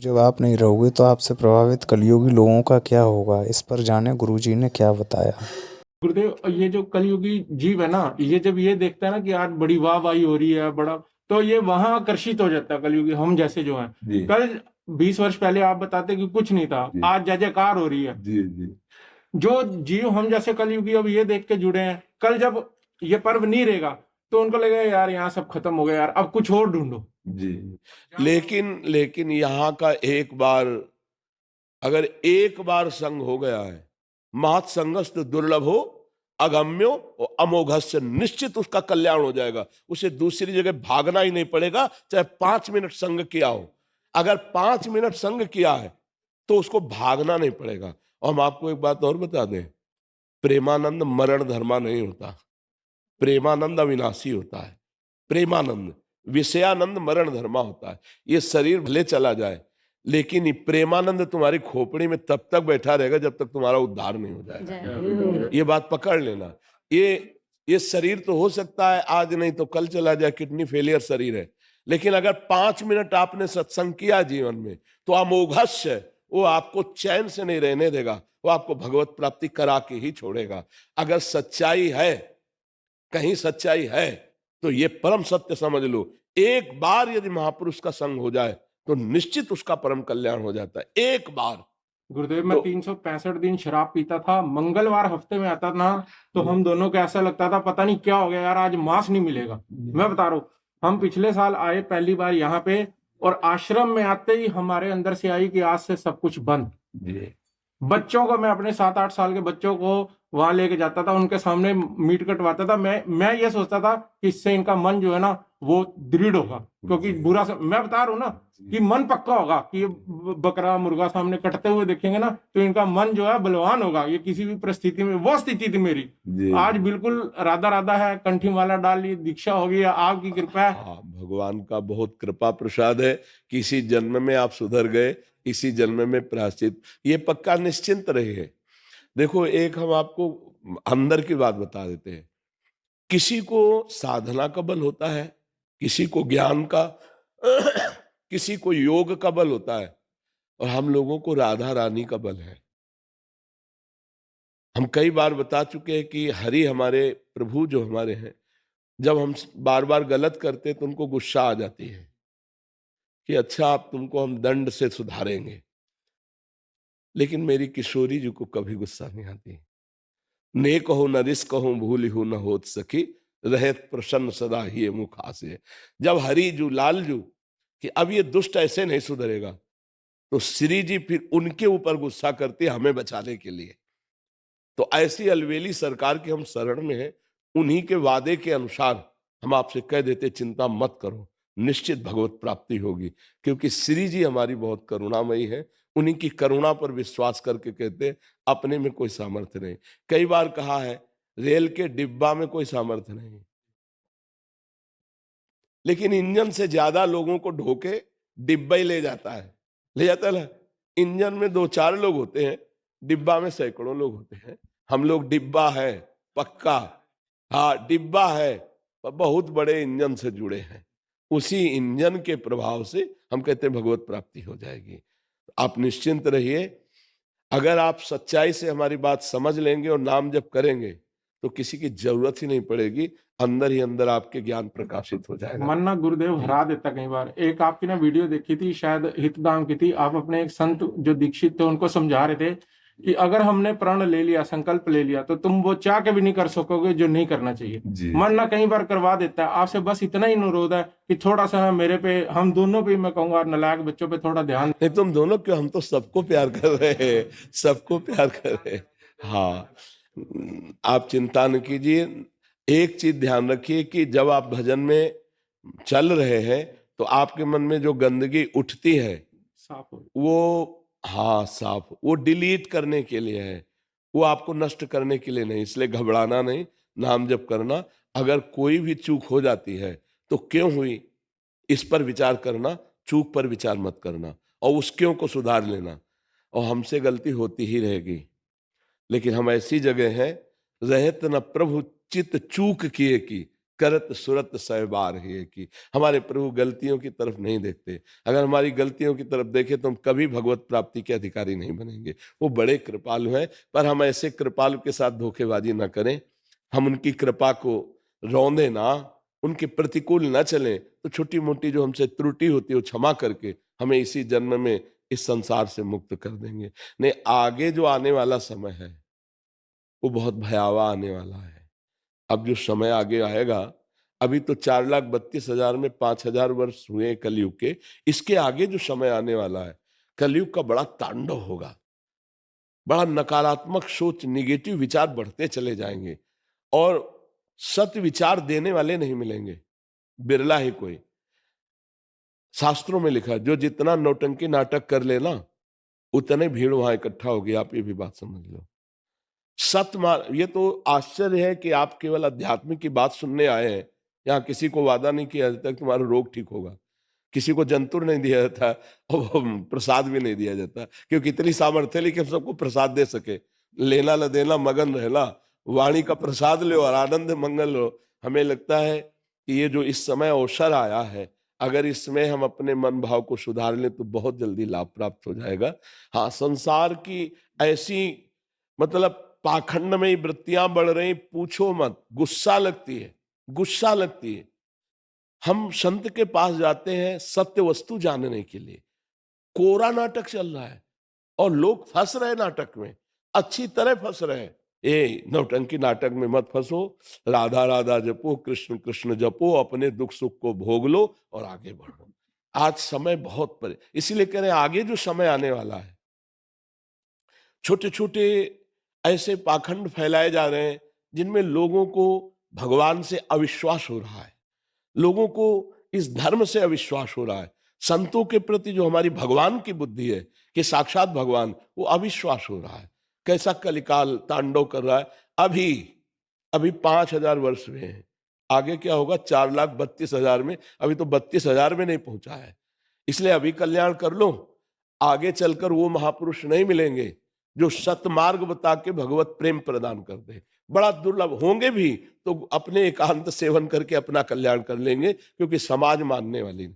जब आप नहीं रहोगे तो आपसे प्रभावित कलयुगी लोगों का क्या होगा, इस पर जाने गुरुजी ने क्या बताया। गुरुदेव, ये जो कलयुगी जीव है ना, ये जब ये देखता है ना कि आज बड़ी वाहवाही हो रही है बड़ा, तो ये वहां आकर्षित हो जाता है। कलयुगी हम जैसे जो हैं, जी कल 20 वर्ष पहले आप बताते कि कुछ नहीं था, जी आज जय जयकार हो रही है। जी जी जो जीव हम जैसे कलयुगी अब ये देख के जुड़े हैं, कल जब ये पर्व नहीं रहेगा तो उनको लगेगा यार यहाँ सब खत्म हो गया, यार अब कुछ और ढूंढो। जी। लेकिन लेकिन यहाँ का एक बार, अगर एक बार संग हो गया है, महत संगस्त दुर्लभो अगम्यो और अमोघस्य, निश्चित उसका कल्याण हो जाएगा। उसे दूसरी जगह भागना ही नहीं पड़ेगा, चाहे 5 मिनट संग किया हो। अगर 5 मिनट संग किया है तो उसको भागना नहीं पड़ेगा। और हम आपको एक बात और बता दें, प्रेमानंद मरण धर्मा नहीं होता, प्रेमानंद अविनाशी होता है। प्रेमानंद, विषयानंद मरण धर्मा होता है। ये शरीर भले चला जाए, लेकिन ये प्रेमानंद तुम्हारी खोपड़ी में तब तक बैठा रहेगा जब तक तुम्हारा उद्धार नहीं हो जाएगा। ये बात पकड़ लेना। ये शरीर तो हो सकता है आज नहीं तो कल चला जाए, किडनी फेलियर शरीर है, लेकिन अगर 5 मिनट आपने सत्संग किया जीवन में तो अमोघस्य, वो आपको चैन से नहीं रहने देगा, वो आपको भगवत प्राप्ति करा के ही छोड़ेगा। अगर सच्चाई है, कहीं सच्चाई है, तो ये परम सत्य समझ लो, एक बार यदि महापुरुष का संग हो जाए तो निश्चित उसका परम कल्याण हो जाता है। एक बार। गुरुदेव, मैं 365 दिन शराब पीता था, मंगलवार हफ्ते में आता ना, तो हम दोनों को ऐसा लगता था पता नहीं क्या हो गया यार, आज मांस नहीं मिलेगा। मैं बता रहा हूँ, हम पिछले साल आए पहली बार यहाँ पे, और आश्रम में आते ही हमारे अंदर से आई कि आज से सब कुछ बंद। बच्चों को, मैं अपने 7-8 साल के बच्चों को वहां लेके जाता था, उनके सामने मीट कटवाता था। मैं ये सोचता था कि इससे इनका मन जो है ना वो दृढ़ होगा, क्योंकि मैं बता रहा हूँ ना कि मन पक्का होगा कि ये बकरा मुर्गा सामने कटते हुए देखेंगे ना तो इनका मन जो है बलवान होगा, ये किसी भी परिस्थिति में। वो स्थिति थी मेरी। आज बिल्कुल राधा राधा है, कंठी माला डाल ली, दीक्षा हो गई है, आपकी कृपा है। हाँ, भगवान का बहुत कृपा प्रसाद है। किसी जन्म में आप सुधर गए, इसी जन्म में प्रायश्चित, ये पक्का निश्चिंत रहिए। देखो, एक हम आपको अंदर की बात बता देते हैं। किसी को साधना का बल होता है, किसी को ज्ञान का किसी को योग का बल होता है, और हम लोगों को राधा रानी का बल है। हम कई बार बता चुके हैं कि हरि हमारे प्रभु जो हमारे हैं, जब हम बार बार गलत करते तो उनको गुस्सा आ जाती है कि अच्छा आप तुमको हम दंड से सुधारेंगे। लेकिन मेरी किशोरी जी को कभी गुस्सा नहीं आती। ने कहो न रिस कहो भूल हो न होत सखी, रहत प्रसन्न सदा ही मुख हासे। जब हरि जू लाल जू कि अब ये दुष्ट ऐसे नहीं सुधरेगा, तो श्री जी फिर उनके ऊपर गुस्सा करते हमें बचाने के लिए। तो ऐसी अलवेली सरकार के हम शरण में हैं। उन्हीं के वादे के अनुसार हम आपसे कह देते चिंता मत करो, निश्चित भगवत प्राप्ति होगी, क्योंकि श्री जी हमारी बहुत करुणामयी है। उन्हीं की करुणा पर विश्वास करके कहते अपने में कोई सामर्थ्य नहीं। कई बार कहा है रेल के डिब्बा में कोई सामर्थ्य नहीं, लेकिन इंजन से ज्यादा लोगों को ढोके डिब्बा ही ले जाता है, ले जाता है ना। इंजन में 2-4 लोग होते हैं, डिब्बा में सैकड़ों लोग होते हैं। हम लोग डिब्बा है पक्का, हाँ डिब्बा है, पर बहुत बड़े इंजन से जुड़े हैं। उसी इंजन के प्रभाव से हम कहते हैं भगवत प्राप्ति हो जाएगी। आप निश्चिंत रहिए। अगर आप सच्चाई से हमारी बात समझ लेंगे और नाम जप करेंगे तो किसी की जरूरत ही नहीं पड़ेगी, अंदर ही अंदर आपके ज्ञान प्रकाशित हो जाएगा। मन ना गुरुदेव हरा देता कई बार। एक आपकी ना वीडियो देखी थी, शायद हितधाम की थी, आप अपने एक संत जो दीक्षित थे उनको समझा रहे थे कि अगर हमने प्रण ले लिया, संकल्प ले लिया, तो तुम वो चाह के भी नहीं कर सकोगे जो नहीं करना चाहिए। मन ना कई बार करवा देता है। आपसे बस इतना ही अनुरोध है कि थोड़ा सा मेरे पे, हम दोनों पे, मैं कहूंगा नालायक बच्चों पे थोड़ा ध्यान। नहीं, तुम दोनों क्यों, हम तो सबको प्यार कर रहे हैं, सबको प्यार कर रहे हैं। हाँ, आप चिंता न कीजिए। एक चीज ध्यान रखिए कि जब आप भजन में चल रहे हैं तो आपके मन में जो गंदगी उठती है साफ हो। वो, हाँ साफ, वो डिलीट करने के लिए है, वो आपको नष्ट करने के लिए नहीं। इसलिए घबराना नहीं, नाम जप करना। अगर कोई भी चूक हो जाती है तो क्यों हुई इस पर विचार करना, चूक पर विचार मत करना, और उस क्यों को सुधार लेना। और हमसे गलती होती ही रहेगी, लेकिन हम ऐसी जगह हैं रहत न प्रभु चित चूक किए की, करत सुरत सहबार है कि हमारे प्रभु गलतियों की तरफ नहीं देखते। अगर हमारी गलतियों की तरफ देखें तो हम कभी भगवत प्राप्ति के अधिकारी नहीं बनेंगे। वो बड़े कृपालु हैं, पर हम ऐसे कृपालु के साथ धोखेबाजी ना करें, हम उनकी कृपा को रौंदे ना, उनके प्रतिकूल ना चलें, तो छोटी मोटी जो हमसे त्रुटि होती है वो क्षमा करके हमें इसी जन्म में इस संसार से मुक्त कर देंगे। नहीं, आगे जो आने वाला समय है वो बहुत भयावह आने वाला है। अब जो समय आगे आएगा, अभी तो 4,32,000 में 5,000 वर्ष हुए कलयुग के, इसके आगे जो समय आने वाला है, कलयुग का बड़ा तांडव होगा। बड़ा नकारात्मक सोच, निगेटिव विचार बढ़ते चले जाएंगे और सत्य विचार देने वाले नहीं मिलेंगे, बिरला ही कोई। शास्त्रों में लिखा है, जो जितना नौटंकी नाटक कर लेना उतने भीड़ वहां इकट्ठा होगी। आप ये भी बात समझ लो। ये तो आश्चर्य है कि आप केवल अध्यात्म की बात सुनने आए हैं। यहाँ किसी को वादा नहीं किया जाता कि तुम्हारा रोग ठीक होगा, किसी को जंतुर नहीं दिया जाता और प्रसाद भी नहीं दिया जाता, क्योंकि इतनी सामर्थ्य है कि हम सबको प्रसाद दे सके। लेना ल देना मगन रहना, वाणी का प्रसाद लो और आनंद मंगल लो। हमें लगता है कि ये जो इस समय अवसर आया है, अगर इसमें हम अपने मन भाव को सुधार लें तो बहुत जल्दी लाभ प्राप्त हो जाएगा। हाँ, संसार की ऐसी मतलब पाखंडमयी वृत्तियां बढ़ रही, पूछो मत, गुस्सा लगती है, गुस्सा लगती है। हम संत के पास जाते हैं सत्य वस्तु जानने के लिए, कोरा नाटक चल रहा है और लोग फंस रहे नाटक में, अच्छी तरह फंस रहे हैं। ए नौटंकी नाटक में मत फंसो, राधा राधा जपो, कृष्ण कृष्ण जपो, अपने दुख सुख को भोग लो और आगे बढ़ो। आज समय बहुत परे, इसीलिए कह रहे हैं आगे जो समय आने वाला है, छोटे छोटे ऐसे पाखंड फैलाए जा रहे हैं जिनमें लोगों को भगवान से अविश्वास हो रहा है, लोगों को इस धर्म से अविश्वास हो रहा है, संतों के प्रति जो हमारी भगवान की बुद्धि है कि साक्षात भगवान, वो अविश्वास हो रहा है। कैसा कलिकाल तांडव कर रहा है। अभी अभी 5,000 वर्ष हुए हैं, आगे क्या होगा 4,32,000 में, अभी तो 32,000 में नहीं पहुंचा है। इसलिए अभी कल्याण कर लो, आगे चलकर वो महापुरुष नहीं मिलेंगे जो सतमार्ग बता के भगवत प्रेम प्रदान कर दे। बड़ा दुर्लभ होंगे भी तो अपने एकांत सेवन करके अपना कल्याण कर लेंगे, क्योंकि समाज मानने वाली नहीं।